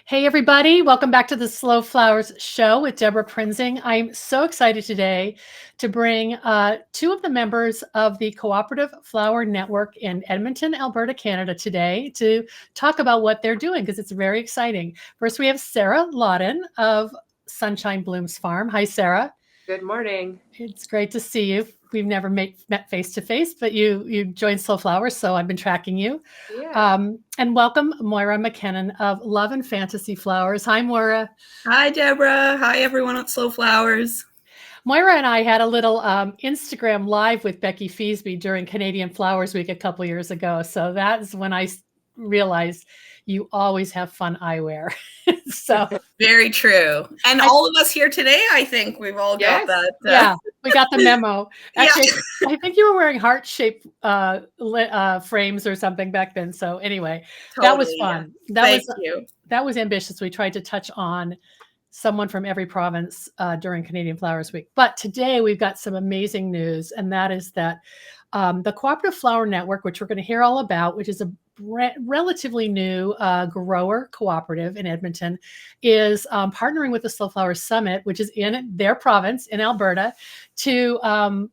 Hey, everybody. Welcome back to the Slow Flowers Show with Deborah Prinzing. I'm so excited today to bring two of the members of the Cooperative Flower Network in Edmonton, Alberta, Canada today to talk about what they're doing because it's very exciting. First, we have Sarah Laudin of Sunshine Blooms Farm. Hi, Sarah. Good morning. It's great to see you. We've never met face to face, but you joined Slow Flowers, so I've been tracking you. Yeah. And welcome Moira MacKinnon of Love and Fantasy Flowers. Hi, Moira. Hi, Deborah. Hi, everyone at Slow Flowers. Moira and I had a little Instagram live with Becky Feasby during Canadian Flowers Week a couple years ago. So that's when I realized you always have fun eyewear. So very true. And all of us here today, I think we've all got that. Yeah, we got the memo. Actually, I think you were wearing heart-shaped frames or something back then. So anyway, totally, that was fun. Yeah. Thank you. That was ambitious. We tried to touch on someone from every province during Canadian Flowers Week. But today we've got some amazing news, and that is that the Cooperative Flower Network, which we're going to hear all about, which is a relatively new grower cooperative in Edmonton, is partnering with the Slow Flowers Summit, which is in their province in Alberta, to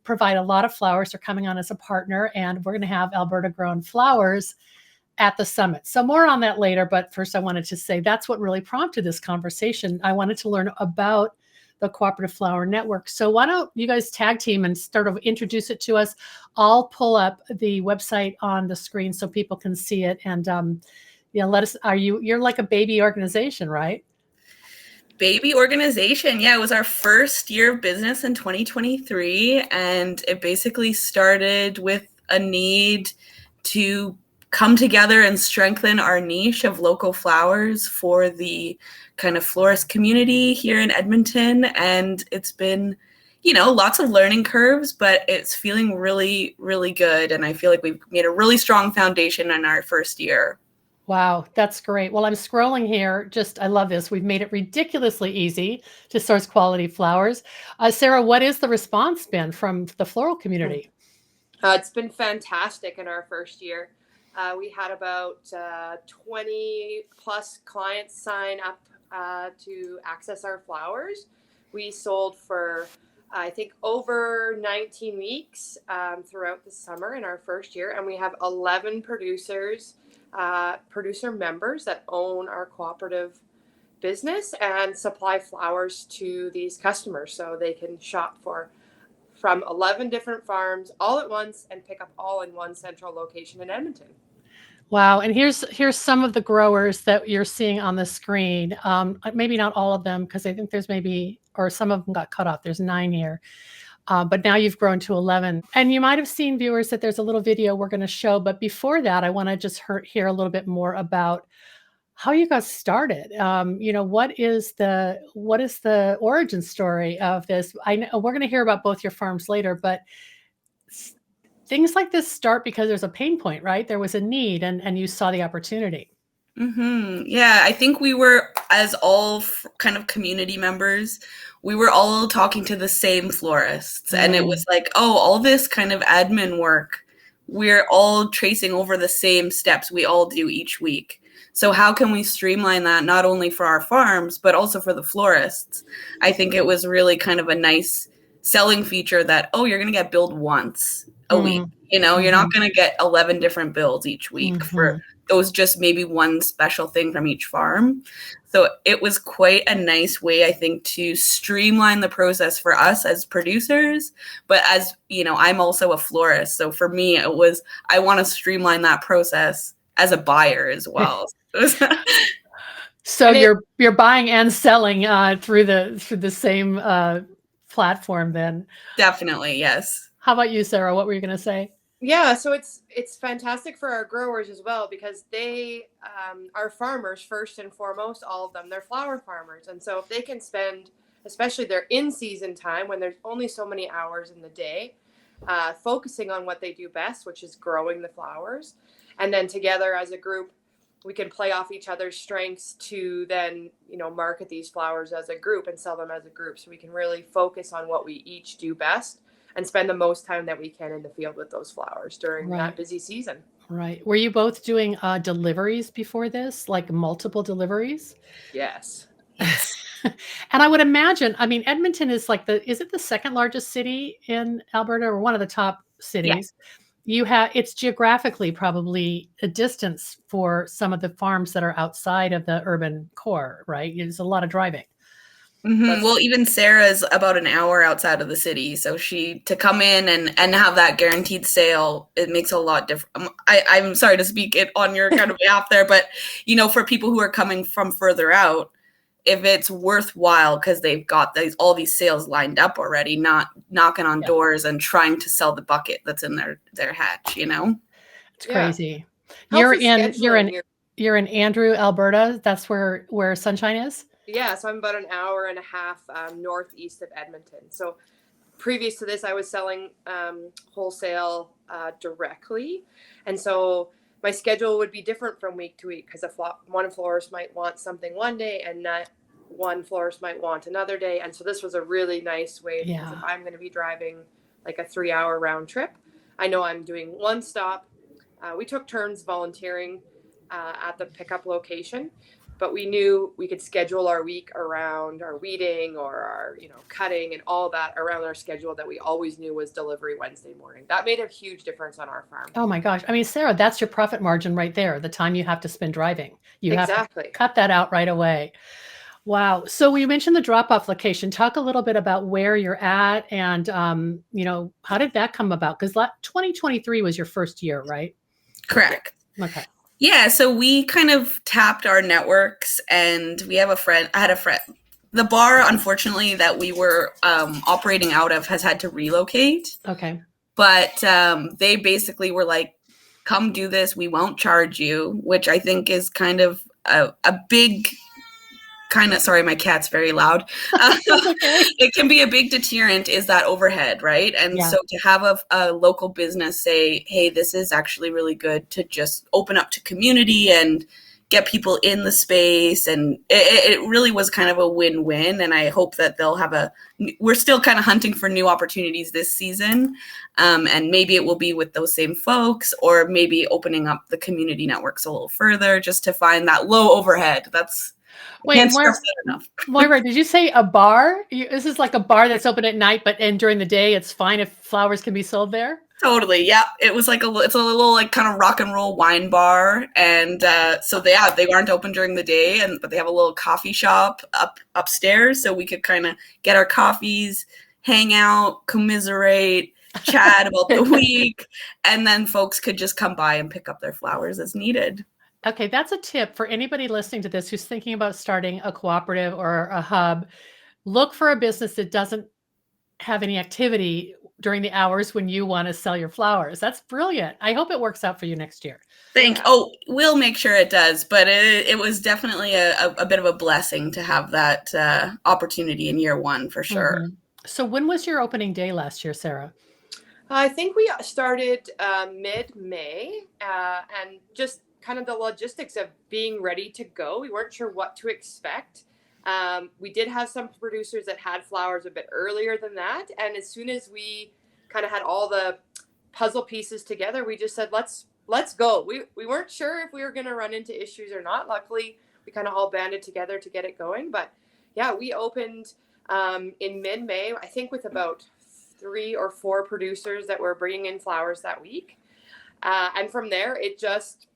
provide a lot of flowers. They're coming on as a partner, and we're going to have Alberta-grown flowers at the summit. So more on that later, but first I wanted to say that's what really prompted this conversation. I wanted to learn about the Cooperative Flower Network. So why don't you guys tag team and sort of introduce it to us? I'll pull up the website on the screen so people can see it. And let us, you're like a baby organization, right? Baby organization. Yeah, it was our first year of business in 2023. And it basically started with a need to come together and strengthen our niche of local flowers for the kind of florist community here in Edmonton. And it's been, lots of learning curves, but it's feeling really, really good. And I feel like we've made a really strong foundation in our first year. Wow, that's great. Well, I'm scrolling here. I love this. We've made it ridiculously easy to source quality flowers. Sarah, what is the response been from the floral community? It's been fantastic in our first year. We had about 20 plus clients sign up to access our flowers. We sold for, I think, over 19 weeks throughout the summer in our first year. And we have 11 producer members that own our cooperative business and supply flowers to these customers so they can shop from 11 different farms all at once and pick up all in one central location in Edmonton. Wow. And here's some of the growers that you're seeing on the screen. Maybe not all of them, because I think there's or some of them got cut off. There's 9 here. But now you've grown to 11. And you might have seen, viewers, that there's a little video we're going to show. But before that, I want to just hear a little bit more about how you got started. What is the origin story of this? I know we're going to hear about both your farms later, but things like this start because there's a pain point, right? There was a need and you saw the opportunity. Mm-hmm. Yeah, I think we were, as all kind of community members, we were all talking to the same florists. And it was like, all this kind of admin work, we're all tracing over the same steps we all do each week. So how can we streamline that not only for our farms, but also for the florists? I think it was really kind of a nice selling feature that, you're going to get billed once a week. You're not going to get 11 different bills each week for those, just maybe one special thing from each farm. So it was quite a nice way, I think, to streamline the process for us as producers. But as I'm also a florist. So for me, it was, I want to streamline that process as a buyer as well. So you're buying and selling through the same platform then? Definitely, yes. How about you, Sarah? What were you going to say? Yeah, so it's fantastic for our growers as well, because they are farmers first and foremost. All of them, they're flower farmers, and so if they can spend, especially their in-season time when there's only so many hours in the day, focusing on what they do best, which is growing the flowers, and then together as a group, we can play off each other's strengths to then market these flowers as a group and sell them as a group, so we can really focus on what we each do best and spend the most time that we can in the field with those flowers during that busy season. Right. Were you both doing deliveries before this, like multiple deliveries? Yes. Yes. And I would imagine, I mean, Edmonton is like is it the second largest city in Alberta or one of the top Yeah. cities? It's geographically probably a distance for some of the farms that are outside of the urban core, right? There's a lot of driving. Well, even Sarah's about an hour outside of the city, so to come in and have that guaranteed sale, it makes a lot different. I'm sorry to speak it on your kind of behalf there, but for people who are coming from further out, if it's worthwhile because they've got all these sales lined up already, not knocking on doors and trying to sell the bucket that's in their hatch, It's crazy. Helps You're in Andrew, Alberta. That's where Sunshine is. Yeah, so I'm about an hour and a half northeast of Edmonton. So previous to this, I was selling wholesale directly. And so my schedule would be different from week to week because one florist might want something one day and not one florist might want another day. And so this was a really nice way because if I'm going to be driving like a 3-hour round trip, I know I'm doing one stop. We took turns volunteering at the pickup location. But we knew we could schedule our week around our weeding or our, cutting and all that around our schedule that we always knew was delivery Wednesday morning. That made a huge difference on our farm. Oh my gosh. I mean, Sarah, that's your profit margin right there. The time you have to spend driving. You have to cut that out right away. Wow. So we mentioned the drop-off location. Talk a little bit about where you're at and, how did that come about? Because 2023 was your first year, right? Correct. Okay. Yeah, so we kind of tapped our networks, and I had a friend. The bar, unfortunately, that we were operating out of has had to relocate. Okay. But they basically were like, come do this, we won't charge you, which I think is kind of a big sorry, my cat's very loud. It can be a big deterrent is that overhead, right? And so to have a local business say, hey, this is actually really good to just open up to community and get people in the space. And it really was kind of a win-win. And I hope that we're still kind of hunting for new opportunities this season. And maybe it will be with those same folks or maybe opening up the community networks a little further just to find that low overhead. Wait, Moira, did you say a bar? This is like a bar that's open at night, and during the day, it's fine if flowers can be sold there? Totally, yeah. It was it's a little like kind of rock and roll wine bar, and so they aren't open during the day, but they have a little coffee shop upstairs, so we could kind of get our coffees, hang out, commiserate, chat about the week, and then folks could just come by and pick up their flowers as needed. Okay, that's a tip for anybody listening to this who's thinking about starting a cooperative or a hub. Look for a business that doesn't have any activity during the hours when you want to sell your flowers. That's brilliant. I hope it works out for you next year. We'll make sure it does, but it was definitely a bit of a blessing to have that opportunity in year one for sure. Mm-hmm. So when was your opening day last year, Sarah? I think we started mid-May and just kind of the logistics of being ready to go. We weren't sure what to expect. We did have some producers that had flowers a bit earlier than that. And as soon as we kind of had all the puzzle pieces together, we just said, let's go. We weren't sure if we were going to run into issues or not. Luckily, we kind of all banded together to get it going. But yeah, we opened in mid-May, I think with about 3 or 4 producers that were bringing in flowers that week. And from there, it just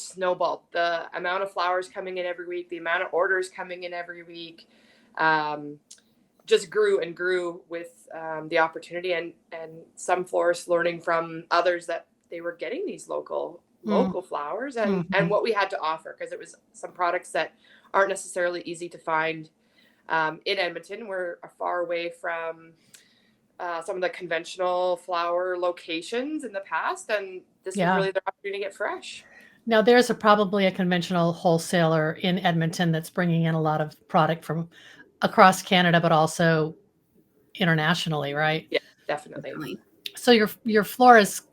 snowballed. The amount of flowers coming in every week, the amount of orders coming in every week, just grew and grew with the opportunity and some florists learning from others that they were getting these local flowers and what we had to offer, because it was some products that aren't necessarily easy to find in Edmonton. We're far away from some of the conventional flower locations in the past, and this is really the opportunity to get fresh. Now, there's probably a conventional wholesaler in Edmonton that's bringing in a lot of product from across Canada, but also internationally, right? Yeah, definitely. So your florist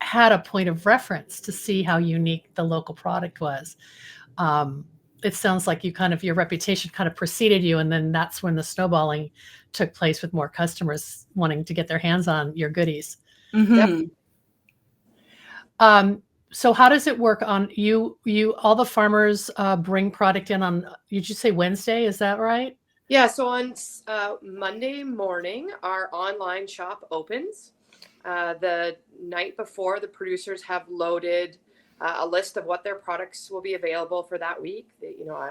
had a point of reference to see how unique the local product was. It sounds like your reputation kind of preceded you, and then that's when the snowballing took place with more customers wanting to get their hands on your goodies. Mm-hmm. So how does it work on you? All the farmers bring product in on, did you say Wednesday? Is that right? Yeah, so on Monday morning, our online shop opens. The night before, the producers have loaded a list of what their products will be available for that week.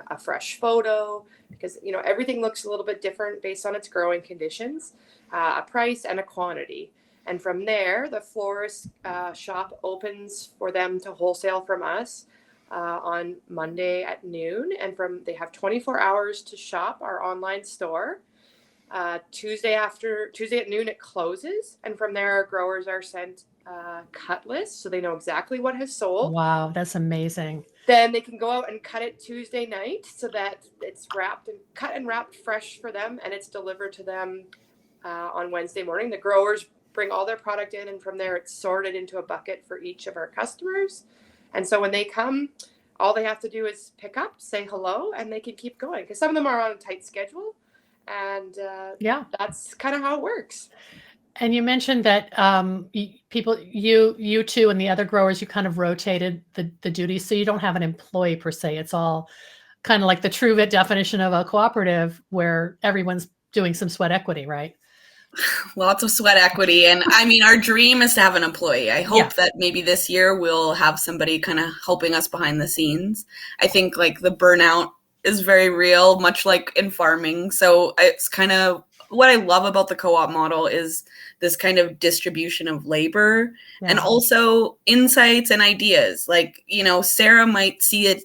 A fresh photo, because everything looks a little bit different based on its growing conditions, a price and a quantity. And from there, the florist shop opens for them to wholesale from us on Monday at noon, and they have 24 hours to shop our online store. Tuesday at noon it closes, and from there our growers are sent cut lists so they know exactly what has sold. Wow, that's amazing. Then they can go out and cut it Tuesday night so that it's cut and wrapped fresh for them, and it's delivered to them on Wednesday morning. The growers bring all their product in, and from there it's sorted into a bucket for each of our customers. And so when they come, all they have to do is pick up, say hello, and they can keep going, because some of them are on a tight schedule. And that's kind of how it works. And you mentioned that you two and the other growers, you kind of rotated the duties, so you don't have an employee per se. It's all kind of like the true definition of a cooperative, where everyone's doing some sweat equity, right? Lots of sweat equity. And I mean, our dream is to have an employee. I hope that maybe this year we'll have somebody kind of helping us behind the scenes. I think like the burnout is very real, much like in farming. So it's kind of what I love about the co-op model is this kind of distribution of labor and also insights and ideas. Like, Sarah might see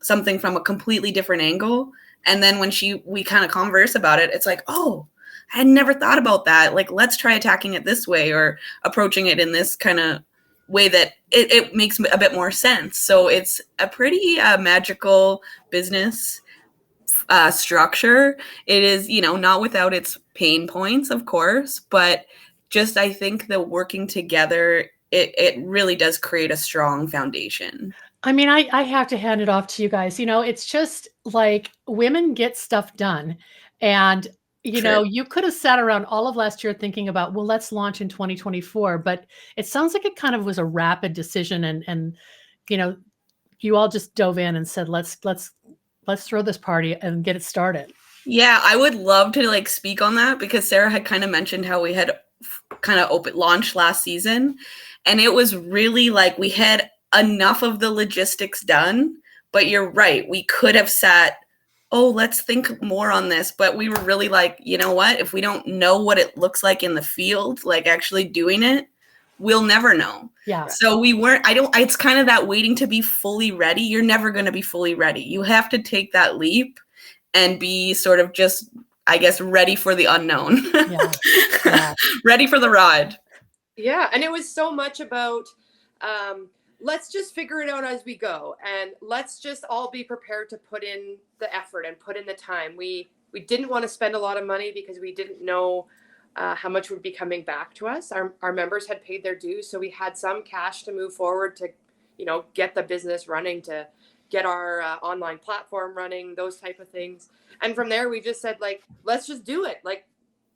something from a completely different angle. And then when we kind of converse about it, it's like, oh, I had never thought about that. Like, let's try attacking it this way or approaching it in this kind of way that it makes a bit more sense. So it's a pretty magical business structure. It is, not without its pain points, of course, but just I think that working together, it really does create a strong foundation. I mean, I have to hand it off to you guys. It's just like women get stuff done. And you could have sat around all of last year thinking about, well, let's launch in 2024. But it sounds like it kind of was a rapid decision. And you all just dove in and said, let's throw this party and get it started. Yeah, I would love to speak on that, because Sarah had kind of mentioned how we had kind of launched last season. And it was really like we had enough of the logistics done. But you're right. We could have sat, let's think more on this. But we were really like, you know what? If we don't know what it looks like in the field, like actually doing it, we'll never know. Yeah. So it's kind of that waiting to be fully ready. You're never going to be fully ready. You have to take that leap and be sort of just, I guess, ready for the unknown. Yeah. Ready for the ride. Yeah. And it was so much about, let's just figure it out as we go, and let's just all be prepared to put in the effort and put in the time. We didn't want to spend a lot of money because we didn't know how much would be coming back to us. Our members had paid their dues, so we had some cash to move forward to, get the business running, to get our online platform running, those type of things. And from there, we just said, let's just do it.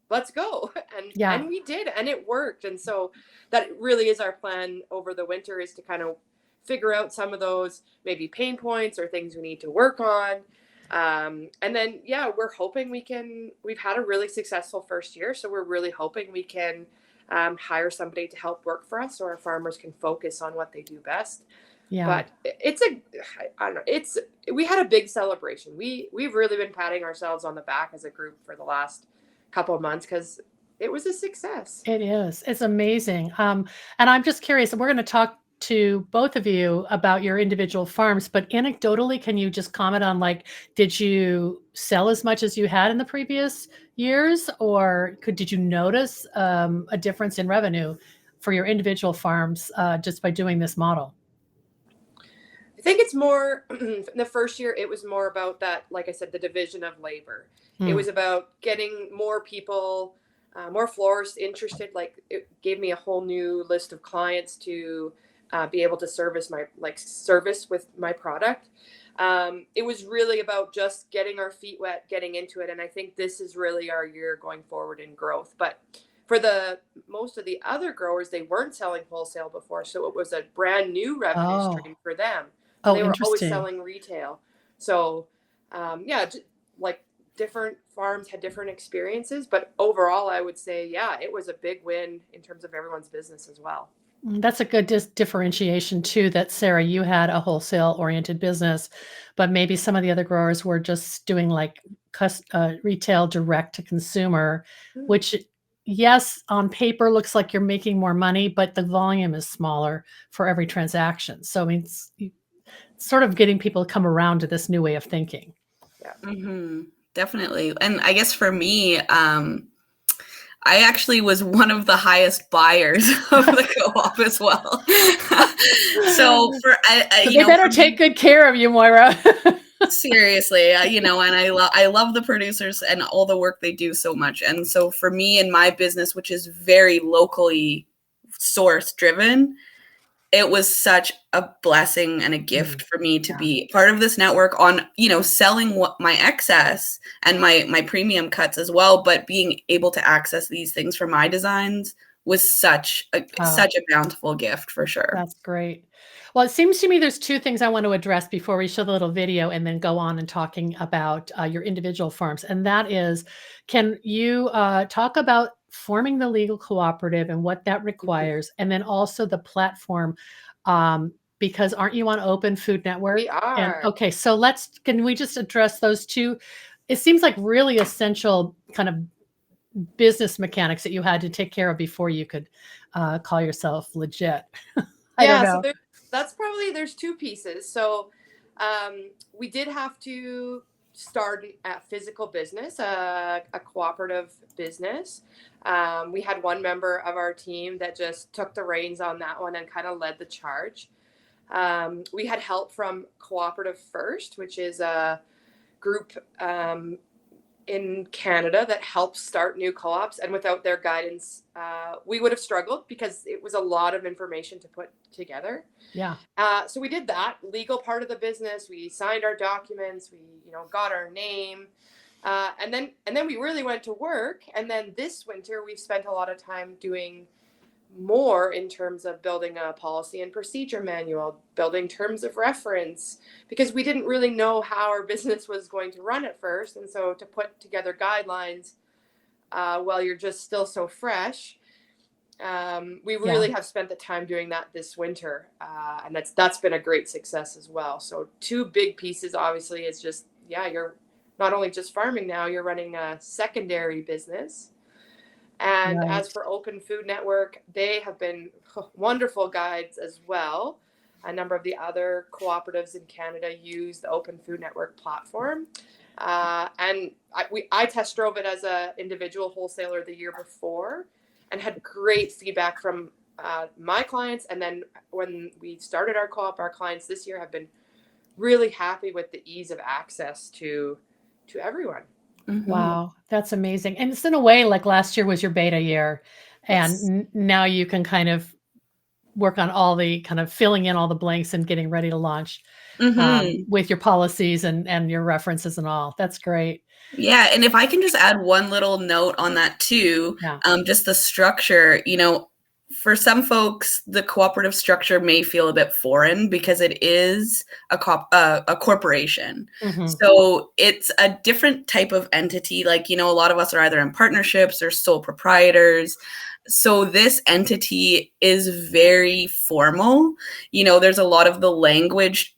Let's go. And we did, and it worked. And so that really is our plan over the winter, is to kind of figure out some of those maybe pain points or things we need to work on. And then, we're hoping we've had a really successful first year. So we're really hoping we can hire somebody to help work for us, so our farmers can focus on what they do best. Yeah. But I don't know, we had a big celebration. We've really been patting ourselves on the back as a group for the last couple of months, because it was a success. It is. It's amazing. And I'm just curious, we're going to talk to both of you about your individual farms, but anecdotally, can you just comment on, did you sell as much as you had in the previous years, or did you notice a difference in revenue for your individual farms just by doing this model? I think it's more, the first year, it was more about that, like I said, the division of labor. It was about getting more people, more florists interested. It gave me a whole new list of clients to be able to service with my product. It was really about just getting our feet wet, getting into it. And I think this is really our year going forward in growth. But for the most of the other growers, they weren't selling wholesale before, so it was a brand new revenue stream for them. So they were always interesting. selling retail. So like different farms had different experiences, but overall I would say, yeah, it was a big win in terms of everyone's business as well. That's a good differentiation too, that Sarah, you had a wholesale oriented business, but maybe some of the other growers were just doing like retail direct to consumer, which yes, on paper looks like you're making more money, but the volume is smaller for every transaction. So I mean, it's sort of getting people to come around to this new way of thinking. Yeah. Definitely. And I guess for me, I actually was one of the highest buyers of the co-op as well. So they better take good care of you, Moira. Seriously, and I love the producers and all the work they do so much. And so for me and my business, which is very locally source driven, it was such a blessing and a gift for me to be part of this network on, selling what my excess and my premium cuts as well, but being able to access these things for my designs was such a bountiful gift for sure. That's great. Well, it seems to me there's two things I want to address before we show the little video and then go on and talking about your individual farms. And that is, can you talk about forming the legal cooperative and what that requires? And then also the platform, because aren't you on Open Food Network? We are. Okay, so can we just address those two? It seems like really essential kind of business mechanics that you had to take care of before you could call yourself legit. I don't know. So there's two pieces. So we did have to start a physical business, a cooperative business. We had one member of our team that just took the reins on that one and kind of led the charge. We had help from Cooperative First, which is a group in Canada that helps start new co-ops, and without their guidance, we would have struggled because it was a lot of information to put together. Yeah. So we did that legal part of the business. We signed our documents. We, got our name, and then we really went to work. And then this winter, we've spent a lot of time doing more in terms of building a policy and procedure manual, building terms of reference, because we didn't really know how our business was going to run at first. And so to put together guidelines while you're just still so fresh, we really have spent the time doing that this winter. And that's been a great success as well. So two big pieces, obviously, is just, you're not only just farming now, you're running a secondary business. And as for Open Food Network, they have been wonderful guides as well. A number of the other cooperatives in Canada use the Open Food Network platform. And I test drove it as an individual wholesaler the year before and had great feedback from my clients. And then when we started our co-op, our clients this year have been really happy with the ease of access to everyone. Wow, that's amazing. And it's in a way like last year was your beta year, and now you can kind of work on all the kind of filling in all the blanks and getting ready to launch with your policies and your references and all. That's great. Yeah. And if I can just add one little note on that too, just the structure, for some folks, the cooperative structure may feel a bit foreign because it is a corporation. So it's a different type of entity. Like, a lot of us are either in partnerships or sole proprietors. So this entity is very formal. There's a lot of the language.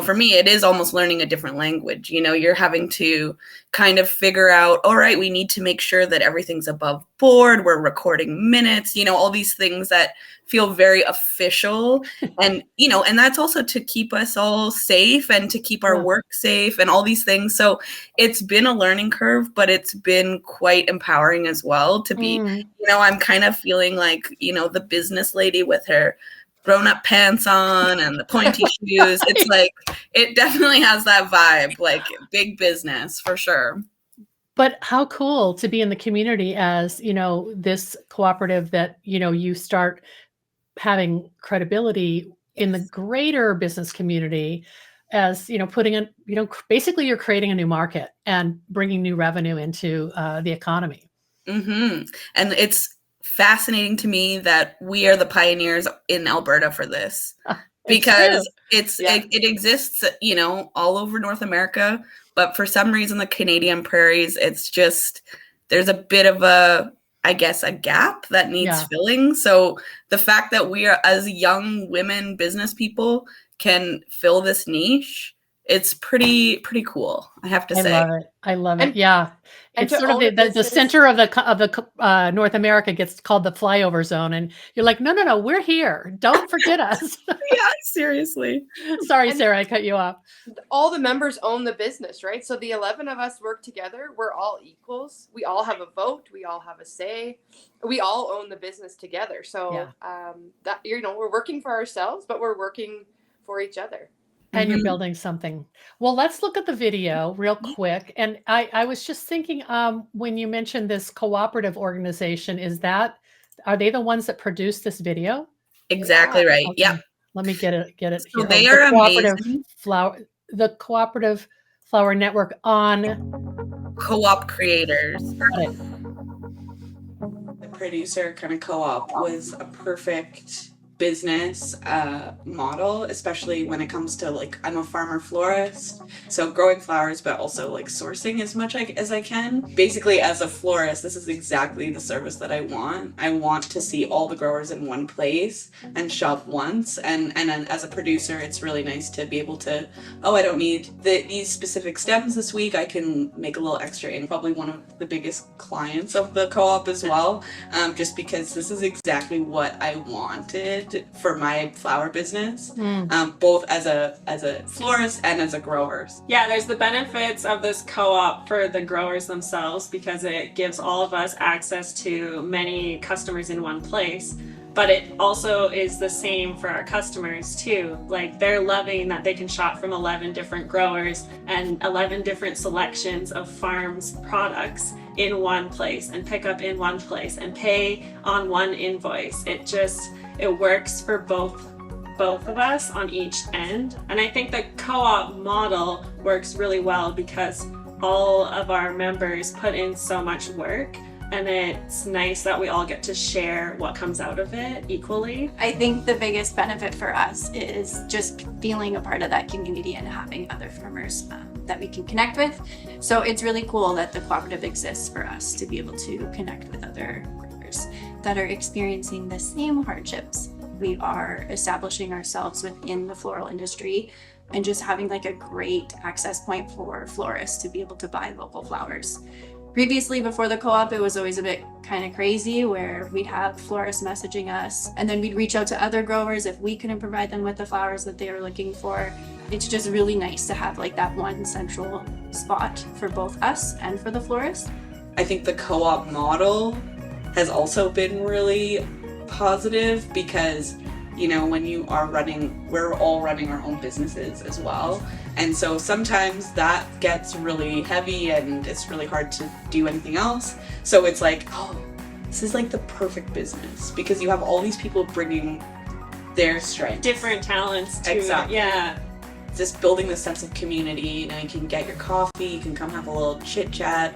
For me, it is almost learning a different language. You're having to kind of figure out, all right, we need to make sure that everything's above board. We're recording minutes, all these things that feel very official. And, and that's also to keep us all safe and to keep our work safe and all these things. So it's been a learning curve, but it's been quite empowering as well to be, I'm kind of feeling like, the business lady with her grown-up pants on and the pointy shoes. It's like, it definitely has that vibe, like big business for sure. But how cool to be in the community as, this cooperative that, you start having credibility in the greater business community as, putting in, basically you're creating a new market and bringing new revenue into the economy. And it's fascinating to me that we are the pioneers in Alberta for this. Because it exists, you know, all over North America, but for some reason the Canadian prairies, it's just, there's a bit of a, I guess, a gap that needs filling. So the fact that we are, as young women business people, can fill this niche, it's pretty cool, I have to say. I love it. Yeah. And it's sort of the center of the North America gets called the flyover zone. And you're like, no, we're here. Don't forget us. Yeah, seriously. Sorry, Sarah, I cut you off. All the members own the business, right? So the 11 of us work together. We're all equals. We all have a vote. We all have a say. We all own the business together. So that, you know, we're working for ourselves, but we're working for each other. And you're building something. Well, let's look at the video real quick. And I was just thinking, when you mentioned this cooperative organization, are they the ones that produced this video? Exactly right. Okay. Yeah. Let me get it So here. They are amazing. The Cooperative Flower Network on Co-op creators. Got it. The producer kind of co-op was a perfect business model, especially when it comes to, like, I'm a farmer florist, so growing flowers, but also like sourcing as much as I can. Basically, as a florist, this is exactly the service that I want. I want to see all the growers in one place and shop once. And then as a producer, it's really nice to be able to, I don't need these specific stems this week. I can make a little extra in. Probably one of the biggest clients of the co-op as well, just because this is exactly what I wanted for my flower business, both as a florist and as a grower. Yeah, there's the benefits of this co-op for the growers themselves, because it gives all of us access to many customers in one place. But it also is the same for our customers too. Like, they're loving that they can shop from 11 different growers and 11 different selections of farms products in one place, and pick up in one place and pay on one invoice. It works for both of us on each end. And I think the co-op model works really well because all of our members put in so much work, and it's nice that we all get to share what comes out of it equally. I think the biggest benefit for us is just feeling a part of that community and having other farmers that we can connect with. So it's really cool that the cooperative exists for us to be able to connect with other growers that are experiencing the same hardships. We are establishing ourselves within the floral industry and just having like a great access point for florists to be able to buy local flowers. Previously, before the co-op, it was always a bit kind of crazy where we'd have florists messaging us, and then we'd reach out to other growers if we couldn't provide them with the flowers that they were looking for. It's just really nice to have like that one central spot for both us and for the florist. I think the co-op model has also been really positive because, you know, when you are we're all running our own businesses as well. And so sometimes that gets really heavy and it's really hard to do anything else. So it's like, this is like the perfect business because you have all these people bringing their strengths. Different talents too. Exactly. Yeah. Just building the sense of community. You know, you can get your coffee, you can come have a little chit chat,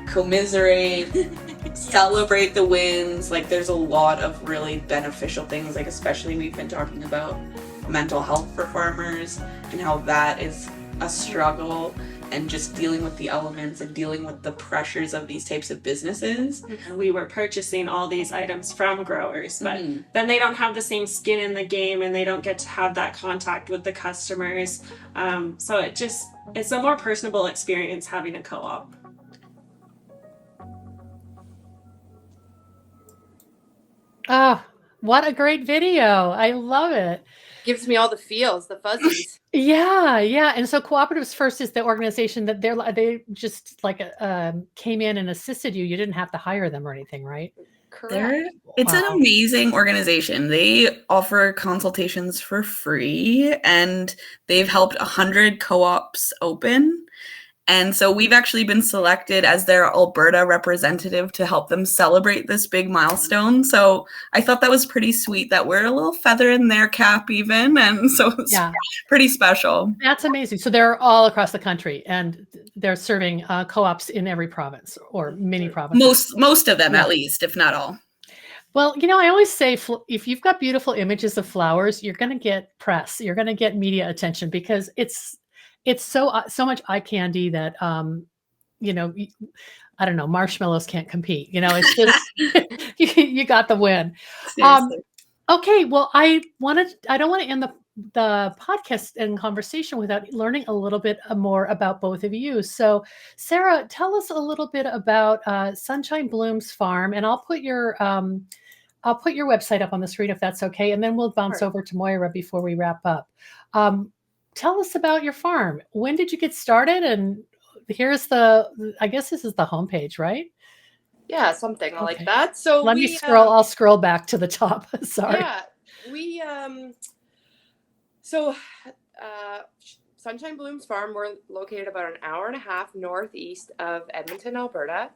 commiserate, celebrate the wins. Like, there's a lot of really beneficial things, like especially we've been talking about mental health for farmers and how that is a struggle, and just dealing with the elements and dealing with the pressures of these types of businesses. We were purchasing all these items from growers, but then they don't have the same skin in the game and they don't get to have that contact with the customers. So it's a more personable experience having a co-op. Oh, what a great video. I love it. Gives me all the feels, the fuzzies. Yeah. And so Cooperatives First is the organization that they just like came in and assisted you. You didn't have to hire them or anything, right? Correct. It's an amazing organization. They offer consultations for free, and they've helped 100 co-ops open. And so we've actually been selected as their Alberta representative to help them celebrate this big milestone. So I thought that was pretty sweet that we're a little feather in their cap even. And so it's pretty special. That's amazing. So they're all across the country and they're serving co-ops in every province or many provinces. Most of them, at least, if not all. Well, I always say if you've got beautiful images of flowers, you're going to get press, you're going to get media attention because it's so much eye candy that you know, I don't know, marshmallows can't compete. It's just you got the win. Seriously. Okay, well, I don't want to end the podcast and conversation without learning a little bit more about both of you. So, Sarah, tell us a little bit about Sunshine Blooms Farm, and I'll put your website up on the screen if that's okay, and then we'll bounce Sure. over to Moira before we wrap up. Tell us about your farm. When did you get started? And here's I guess this is the homepage, right? Yeah, something like Okay. that. So Let me scroll. I'll scroll back to the top. Sorry. Yeah, we so Sunshine Blooms Farm, we're located about an hour and a half northeast of Edmonton, Alberta.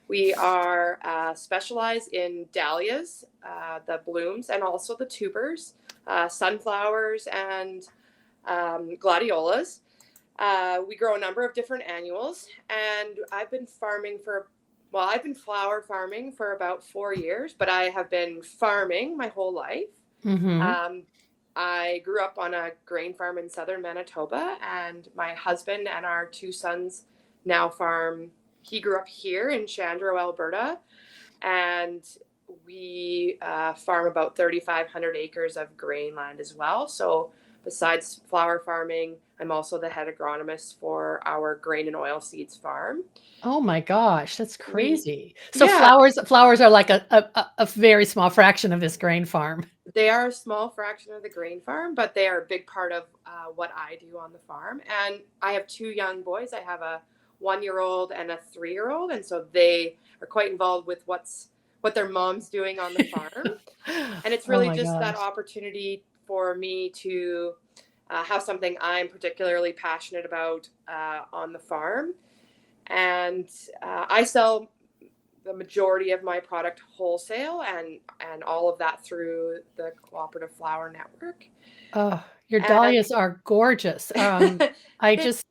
We are specialized in dahlias, the blooms, and also the tubers, sunflowers, and gladiolas. We grow a number of different annuals, and I've been flower farming for about 4 years, but I have been farming my whole life. Mm-hmm. I grew up on a grain farm in southern Manitoba, and my husband and our 2 sons now farm. He grew up here in Chandro, Alberta, and we farm about 3,500 acres of grain land as well. So besides flower farming, I'm also the head agronomist for our grain and oilseeds farm. Oh my gosh, that's crazy. So Yeah, flowers are like a very small fraction of this grain farm. they are a small fraction of the grain farm, but they are a big part of what I do on the farm. And I have 2 young boys. I have a 1-year-old and a 3-year-old, and so they are quite involved with what their mom's doing on the farm. And it's Oh really my just that gosh. opportunity for me to have something I'm particularly passionate about on the farm. And I sell the majority of my product wholesale, and all of that through the Cooperative Flower Network. Oh, your And dahlias are gorgeous. I just,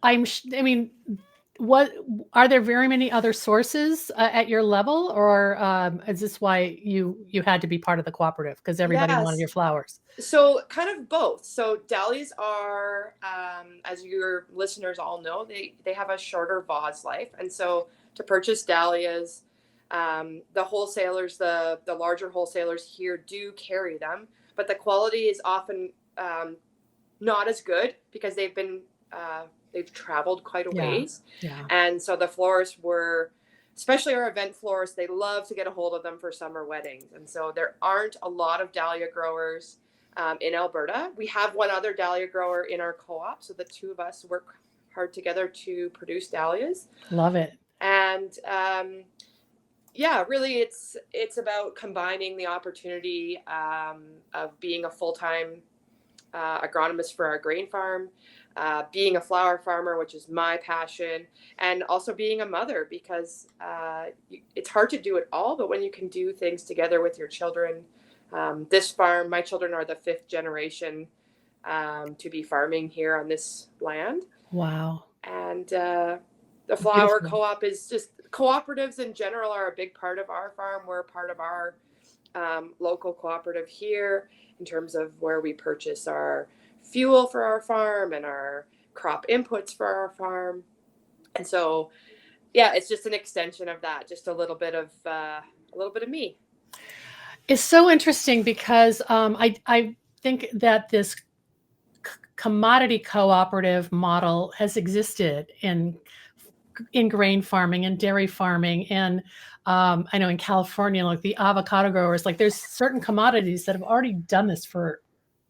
I mean, what are there very many other sources at your level, or is this why you had to be part of the cooperative because everybody wanted yes, your flowers? so kind of both. So dahlias are, as your listeners all know, they have a shorter vase life, and so to purchase dahlias, the wholesalers, the larger wholesalers here do carry them, but the quality is often not as good because they've traveled quite a Yeah, ways, yeah. and so the florists especially our event florists, they love to get a hold of them for summer weddings, and so there aren't a lot of dahlia growers in Alberta. We have one other dahlia grower in our co-op, so the 2 of us work hard together to produce dahlias. Love it. And yeah, really, it's about combining the opportunity of being a full-time agronomist for our grain farm, being a flower farmer, which is my passion, and also being a mother, because it's hard to do it all, but when you can do things together with your children. This farm, my children are the 5th generation to be farming here on this land. Wow. And the flower Beautiful. co-op is just, cooperatives in general are a big part of our farm. We're part of our local cooperative here in terms of where we purchase our fuel for our farm and our crop inputs for our farm. And so, yeah, it's just an extension of that, just a little bit of me. It's so interesting because I think that this commodity cooperative model has existed in grain farming and dairy farming, and I know in California, like the avocado growers, like there's certain commodities that have already done this for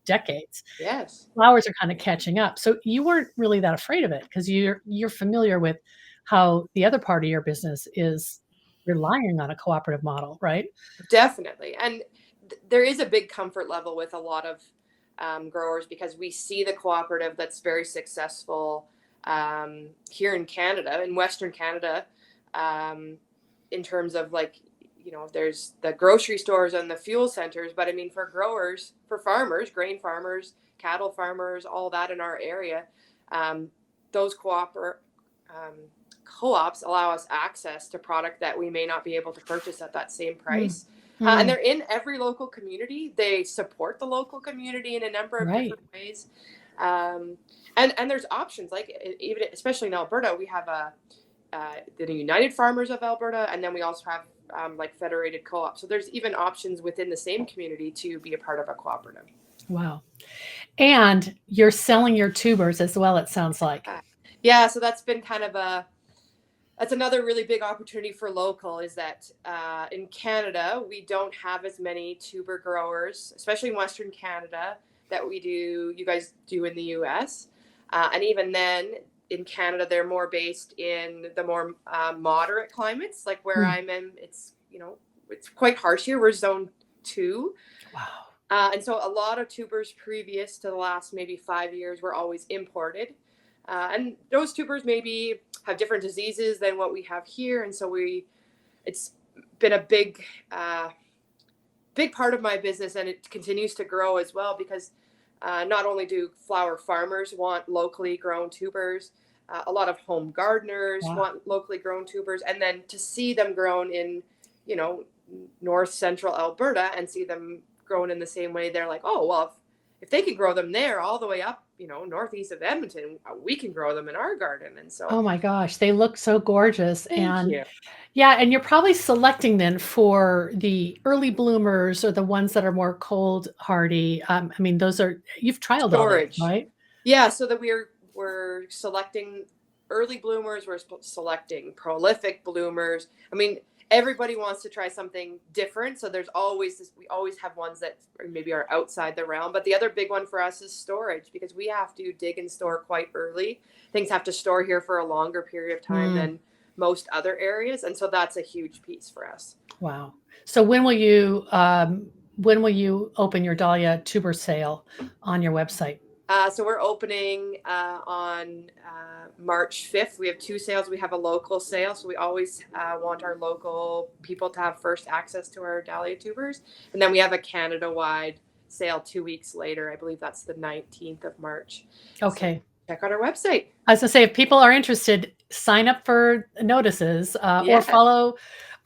decades. Yes. Flowers are kind of catching up, so you weren't really that afraid of it because you're familiar with how the other part of your business is relying on a cooperative model, right? Definitely. And there is a big comfort level with a lot of growers, because we see the cooperative that's very successful here in Canada, in Western Canada, in terms of, like, there's the grocery stores and the fuel centers. But I mean, for growers, for farmers, grain farmers, cattle farmers, all that in our area, those co-ops allow us access to product that we may not be able to purchase at that same price. And they're in every local community. They support the local community in a number of Right. different ways. And there's options, like even especially in Alberta, we have the United Farmers of Alberta, and then we also have like federated co-ops. So there's even options within the same community to be a part of a cooperative. Wow. And you're selling your tubers as well, it sounds like. Yeah, so that's been kind of that's another really big opportunity for local, is that in Canada, we don't have as many tuber growers, especially in Western Canada, that you guys do in the US. And even then, in Canada, they're more based in the more moderate climates, like where I'm in. It's it's quite harsh here. We're zone 2. Wow. And so a lot of tubers previous to the last maybe 5 years were always imported. And those tubers maybe have different diseases than what we have here. And so it's been a big part of my business, and it continues to grow as well, because not only do flower farmers want locally grown tubers, a lot of home gardeners want locally grown tubers. And then to see them grown in, north central Alberta, and see them grown in the same way, they're like, oh, well, if they can grow them there all the way up, northeast of Edmonton, we can grow them in our garden. And so, oh my gosh, they look so gorgeous. Thank you. Yeah, and you're probably selecting then for the early bloomers or the ones that are more cold hardy. I mean, you've trialed storage, all these, right? Yeah, so that we're selecting early bloomers, we're selecting prolific bloomers. I mean, everybody wants to try something different, so there's always we always have ones that maybe are outside the realm. But the other big one for us is storage, because we have to dig and store quite early. Things have to store here for a longer period of time than most other areas, and so that's a huge piece for us. Wow. So when will you open your dahlia tuber sale on your website? So we're opening on March 5th. We have 2 sales. We have a local sale, so we always want our local people to have first access to our dahlia tubers. And then we have a Canada-wide sale 2 weeks later. I believe that's the 19th of March. Okay. So check out our website. I was going to say, if people are interested, sign up for notices or follow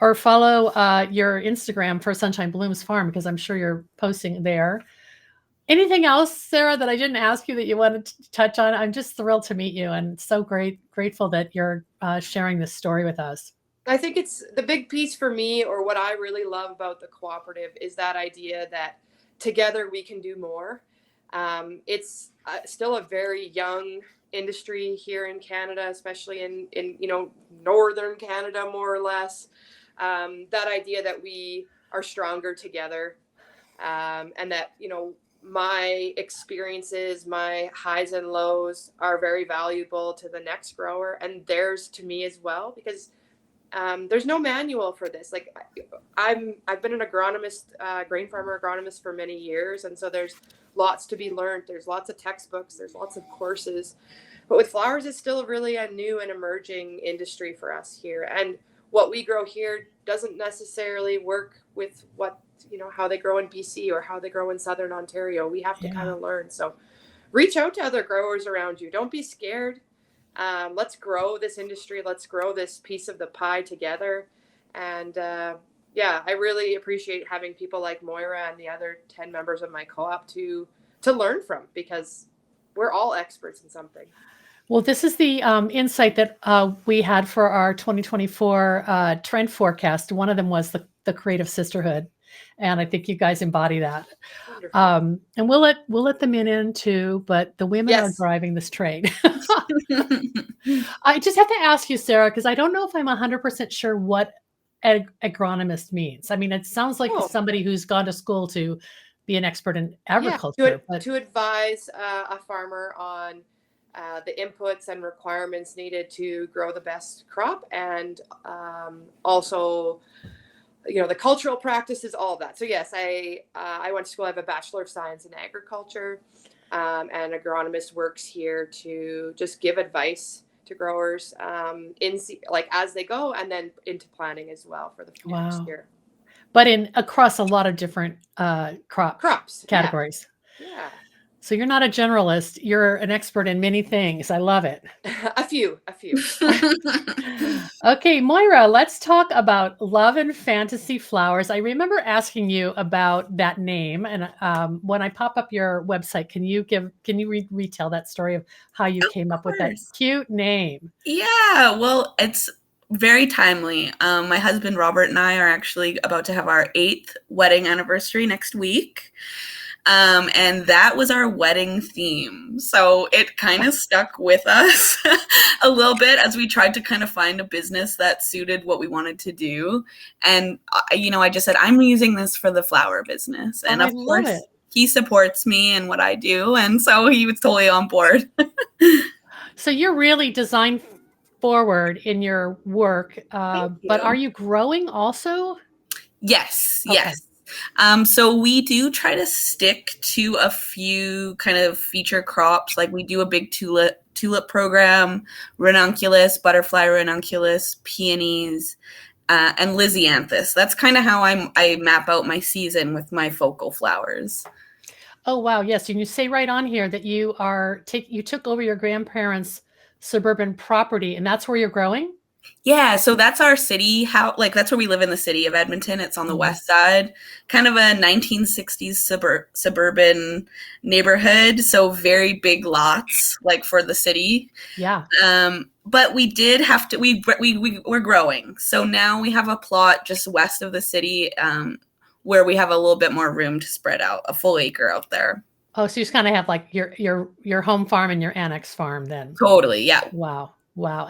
your Instagram for Sunshine Blooms Farm, because I'm sure you're posting there. Anything else, Sarah, that I didn't ask you that you wanted to touch on? I'm just thrilled to meet you, and so grateful that you're sharing this story with us. I think it's the big piece for me, or what I really love about the cooperative, is that idea that together we can do more. It's still a very young industry here in Canada, especially in northern Canada, more or less. That idea that we are stronger together, and that my experiences, my highs and lows, are very valuable to the next grower, and theirs to me as well, because there's no manual for this. Like I've been an agronomist, grain farmer agronomist for many years, and so there's lots to be learned. There's lots of textbooks, there's lots of courses, but with flowers, it's still really a new and emerging industry for us here. And what we grow here doesn't necessarily work with what how they grow in BC or how they grow in Southern Ontario. We have to kind of learn. So reach out to other growers around you. Don't be scared. Let's grow this industry. Let's grow this piece of the pie together. And I really appreciate having people like Moira and the other 10 members of my co-op to learn from, because we're all experts in something. Well, this is the insight that we had for our 2024 trend forecast. One of them was the creative sisterhood. And I think you guys embody that. And we'll let the men in too, but the women are driving this train. I just have to ask you, Sarah, because I don't know if I'm 100% sure what agronomist means. I mean, it sounds like somebody who's gone to school to be an expert in agriculture. To advise a farmer on the inputs and requirements needed to grow the best crop, and also the cultural practices, all of that. So yes, I went to school. I have a Bachelor of Science in Agriculture, and agronomist works here to just give advice to growers as they go, and then into planning as well for the next year. But across a lot of different crops categories. Yeah. So you're not a generalist. You're an expert in many things. I love it. A few. Okay, Moira, let's talk about Love and Fantasy Flowers. I remember asking you about that name, and when I pop up your website, can you retell that story of how you came up with that cute name? Yeah, well, it's very timely. My husband Robert and I are actually about to have our 8th wedding anniversary next week. And that was our wedding theme. So it kind of stuck with us a little bit as we tried to kind of find a business that suited what we wanted to do. And, I just said, I'm using this for the flower business. And of course, he supports me in what I do. And so he was totally on board. So you're really design forward in your work, but are you growing also? Yes, yes. So we do try to stick to a few kind of feature crops. Like we do a big tulip program, ranunculus, butterfly ranunculus, peonies, and lysianthus. That's kind of how I map out my season with my focal flowers. Oh, wow. Yes. And you say right on here that you took over your grandparents' suburban property, and that's where you're growing? Yeah, so that's our city. That's where we live in the city of Edmonton. It's on the west side, kind of a 1960s suburban neighborhood. So very big lots, like for the city. Yeah. But we did have to. We're growing. So now we have a plot just west of the city, where we have a little bit more room to spread out, a full acre out there. Oh, so you just kind of have like your home farm and your annex farm then. Totally. Yeah. Wow.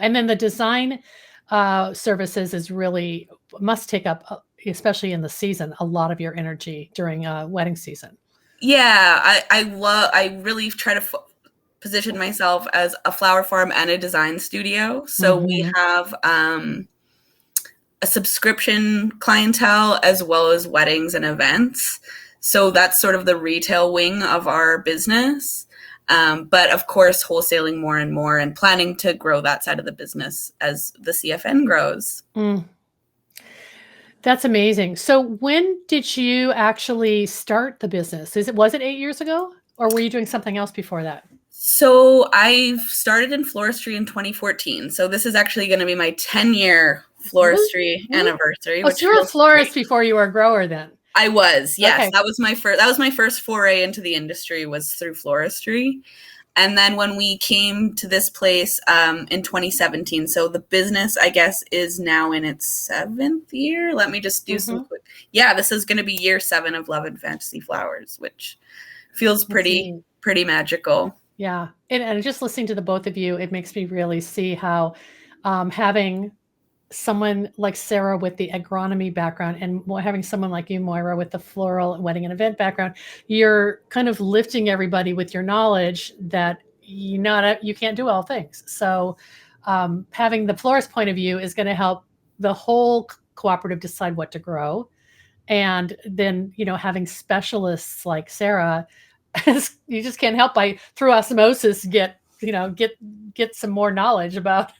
And then the design services must take up, especially in the season, a lot of your energy during wedding season. Yeah, I really try to position myself as a flower farm and a design studio. So we have a subscription clientele as well as weddings and events. So that's sort of the retail wing of our business. But of course, wholesaling more and more and planning to grow that side of the business as the CFN grows. That's amazing. So when did you actually start the business? Was it 8 years ago, or were you doing something else before that? So I started in floristry in 2014. So this is actually going to be my 10-year floristry anniversary. Oh, so you were a florist before you were a grower then? I was, yes. Okay. That was my first foray into the industry, was through floristry. And then when we came to this place in 2017, so the business, I guess, is now in its 7th year. Let me just do some quick. Yeah, this is going to be year 7 of Love and Fantasy Flowers, which feels pretty magical. Yeah. And just listening to the both of you, it makes me really see how having someone like Sarah with the agronomy background and having someone like you, Moira, with the floral wedding and event background, you're kind of lifting everybody with your knowledge that you can't do all things. So having the florist point of view is going to help the whole cooperative decide what to grow. And then, having specialists like Sarah, you just can't help through osmosis get some more knowledge about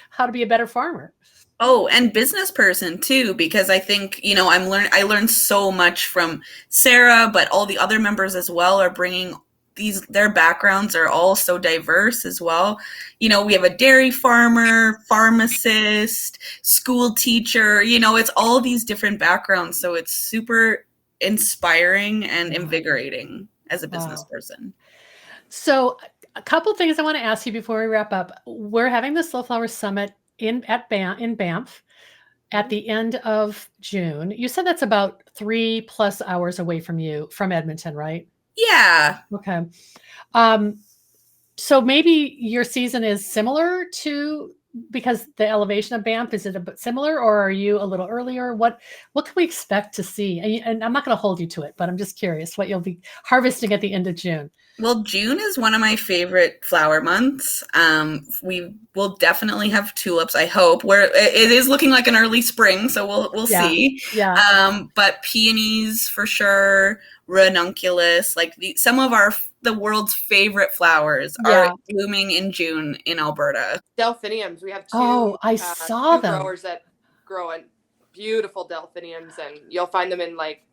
how to be a better farmer. Oh, and business person too, because I think, I learned so much from Sarah, but all the other members as well are bringing their backgrounds are all so diverse as well. We have a dairy farmer, pharmacist, school teacher, it's all these different backgrounds. So it's super inspiring and invigorating as a business person. So a couple things I want to ask you before we wrap up. We're having the Slow Flower Summit in Banff at the end of June. You said that's about 3+ hours away from Edmonton, right? Yeah. Okay. So maybe your season is similar because the elevation of Banff, is it a bit similar, or are you a little earlier? What can we expect to see? And I'm not going to hold you to it, but I'm just curious what you'll be harvesting at the end of June. Well, June is one of my favorite flower months. We will definitely have tulips, I hope. Where it is looking like an early spring, so we'll see. Yeah. But peonies for sure, ranunculus, like some of the world's favorite flowers are blooming in June in Alberta. Delphiniums, we have two. Oh, I saw two them. Growers that grow in beautiful delphiniums, and you'll find them in like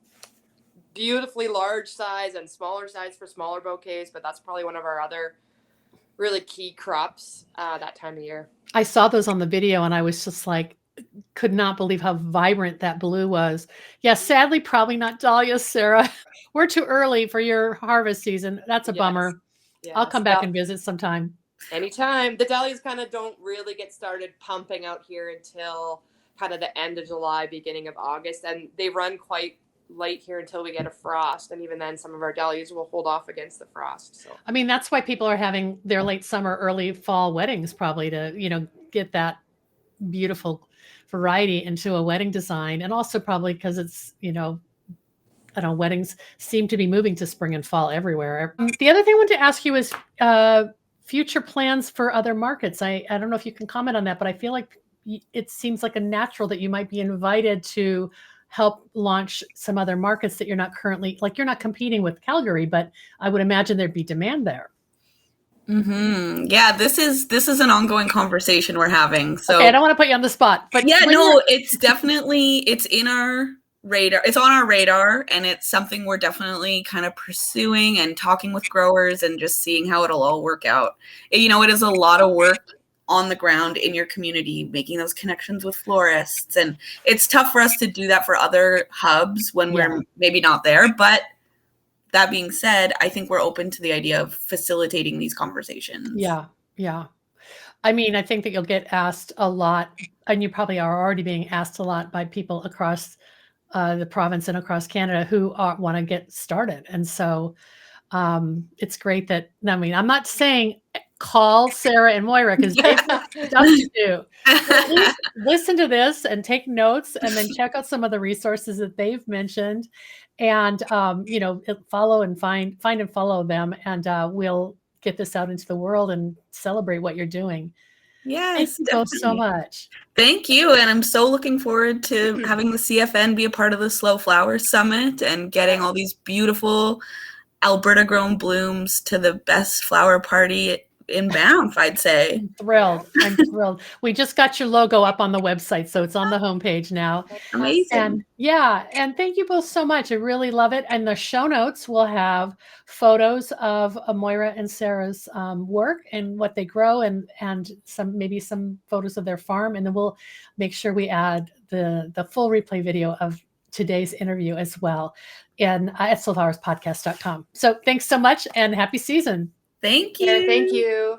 beautifully large size and smaller size for smaller bouquets, but that's probably one of our other really key crops that time of year. I saw those on the video and I was just like, could not believe how vibrant that blue was. Yeah, sadly, probably not dahlias, Sarah. We're too early for your harvest season. That's a bummer. Yes. I'll come back and visit sometime. Anytime. The dahlias kind of don't really get started pumping out here until kind of the end of July, beginning of August, and they run quite light here until we get a frost, and even then some of our dahlias will hold off against the frost. So I mean, that's why people are having their late summer, early fall weddings, probably to, you know, get that beautiful variety into a wedding design. And also probably because it's, you know, I don't know, weddings seem to be moving to spring and fall everywhere. The other thing I wanted to ask you is future plans for other markets. I don't know if you can comment on that, but I feel like it seems like a natural that you might be invited to help launch some other markets that you're not currently, like you're not competing with Calgary, but I would imagine there'd be demand there. Yeah, this is an ongoing conversation we're having. So okay, I don't want to put you on the spot, but yeah, no, it's definitely, it's in our radar. It's on our radar, and it's something we're definitely kind of pursuing and talking with growers and just seeing how it'll all work out. You know, it is a lot of work on the ground in your community, making those connections with florists. And it's tough for us to do that for other hubs when we're maybe not there. But that being said, I think we're open to the idea of facilitating these conversations. Yeah. Yeah. I mean, I think that you'll get asked a lot, and you probably are already being asked a lot by people across the province and across Canada who want to get started. And so it's great that, I mean, I'm not saying call Sarah and Moira because they've got stuff to do. At least listen to this and take notes, and then check out some of the resources that they've mentioned, and you know, follow and find and follow them, and we'll get this out into the world and celebrate what you're doing. Yes, thank you both so much. Thank you, and I'm so looking forward to having the CFN be a part of the Slow Flower Summit and getting all these beautiful Alberta-grown blooms to the best flower party in Banff, I'd say. I'm thrilled. We just got your logo up on the website, so it's on the homepage now. Amazing. And yeah, and thank you both so much. I really love it. And the show notes will have photos of Moira and Sarah's work and what they grow, and maybe some photos of their farm. And then we'll make sure we add the full replay video of today's interview as well at slowflowerspodcast.com. So thanks so much, and happy season. Thank you. Yeah, thank you.